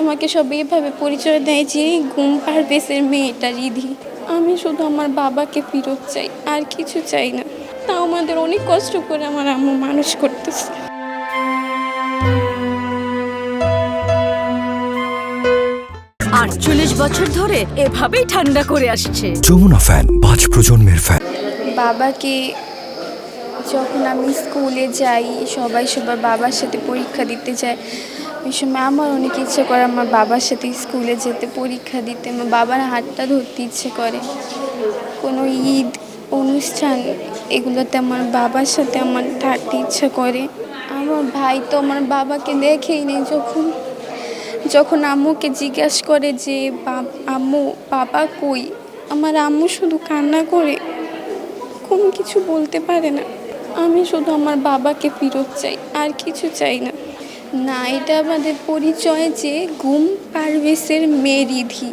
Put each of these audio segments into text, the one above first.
আমাকে সবাই এভাবে পরিচয় দেয় যে ঘুম পারভেজের মেয়েটা রিধি। আমি শুধু আমার বাবাকে ফেরত চাই, আর কিছু চাই না। তাও আমাদের অনেক কষ্ট করে আমার আম্মু মানুষ করতেছে। ৪৮ বছর ধরে এভাবেই ঠান্ডা করে আসছে। যমুনা ফ্যান ৫ প্রজন্মের ফ্যান। বাবাকে যখন আমি স্কুলে যাই, সবাই বাবার সাথে পরীক্ষা দিতে যায়, ওই সময় আমার অনেক ইচ্ছে করে আমার বাবার সাথে স্কুলে যেতে, পরীক্ষা দিতে। আমার বাবার হাতটা ধরতে ইচ্ছে করে। কোনো ঈদ অনুষ্ঠান এগুলোতে আমার বাবার সাথে আমার থাকতে ইচ্ছে করে। আমার ভাই তো আমার বাবাকে দেখেই নেই। যখন আম্মুকে জিজ্ঞাসা করে যে আম্মু বাবা কই, আমার আম্মু শুধু কান্না করে, কোনো কিছু বলতে পারে না। আমি শুধু আমার বাবাকে ফেরত চাই, আর কিছু চাই না। না, এটা আমাদের পরিচয় যে ঘুম পারভেজের মেয়ে রিধি,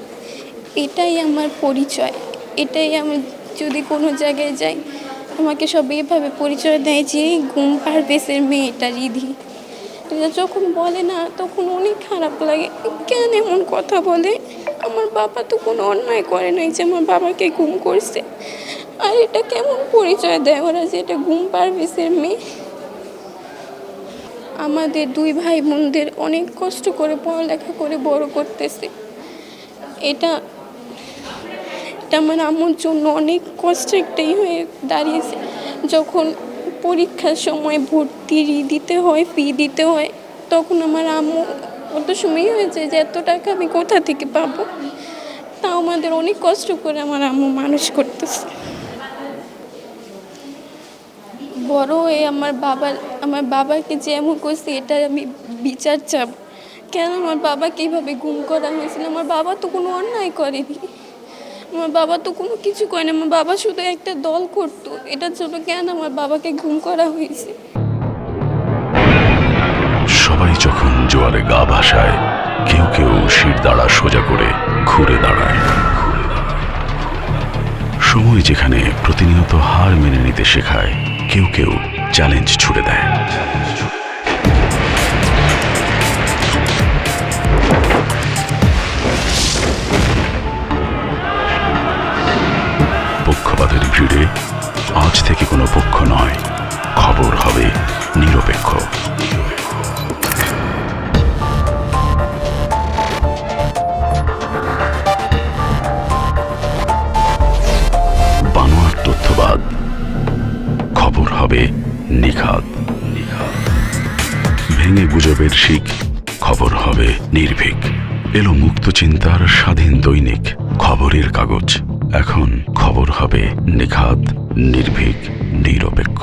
এটাই আমার পরিচয়। এটাই আমি যদি কোনো জায়গায় যাই, আমাকে সবাই এভাবে পরিচয় দেয় যে ঘুম পারভেজের মেয়েটা রিধি। এটা যখন বলে না, তখন অনেক খারাপ লাগে। কেন এমন কথা বলে? আমার বাবা তো কোনো অন্যায় করে নাই যে আমার বাবাকে গুম করছে। আর এটা কেমন পরিচয় দেয় ওরা যে এটা ঘুম পারভেজের মেয়ে? আমাদের 2 ভাই বোনদের অনেক কষ্ট করে পড়ালেখা করে বড় করতেছে। এটা আমার আম্মুর জন্য অনেক কষ্ট একটাই হয়ে দাঁড়িয়েছে। যখন পরীক্ষার সময় ভর্তি দিতে হয়, ফি দিতে হয়, তখন আমার আম্মু অত সময় হয়েছে যে এত টাকা আমি কোথা থেকে পাবো। তাও আমাদের অনেক কষ্ট করে আমার আম্মু মানুষ করতেছে। বড় হয়ে আমার বাবাকে যে এমন করছে, এটা আমি বিচার চাব। কেন আমার বাবাকে এইভাবে গুম করা হয়েছিল? আমার বাবা তো কোনো অন্যায় করেনি। আমার বাবা তো কোনো কিছু করেনি। আমার বাবা শুধু একটা দল করতো। এটার জন্য কেন আমার বাবাকে গুম করা হয়েছে? সবাই যখন জোয়ারে গা ভাসায়, কেউ কেউ শির দাঁড়া সোজা করে ঘুরে দাঁড়ায়। সময় যেখানে প্রতিনিয়ত হার মেনে নিতে শেখায়, কেউ কেউ চ্যালেঞ্জ ছুড়ে দেয়। পক্ষপাতের ভিড়ে আজ থেকে কোনো পক্ষ নয়, খবর হবে নিরপেক্ষ। বানোয়ার তথ্যবাদ, খবর হবে নিখাদ। ভেঙে গুজবের শিক, খবর হবে নির্ভীক। এলো মুক্ত চিন্তার স্বাধীন দৈনিক খবরের কাগজ। এখন খবর হবে নিখাদ, নির্ভীক, নিরপেক্ষ।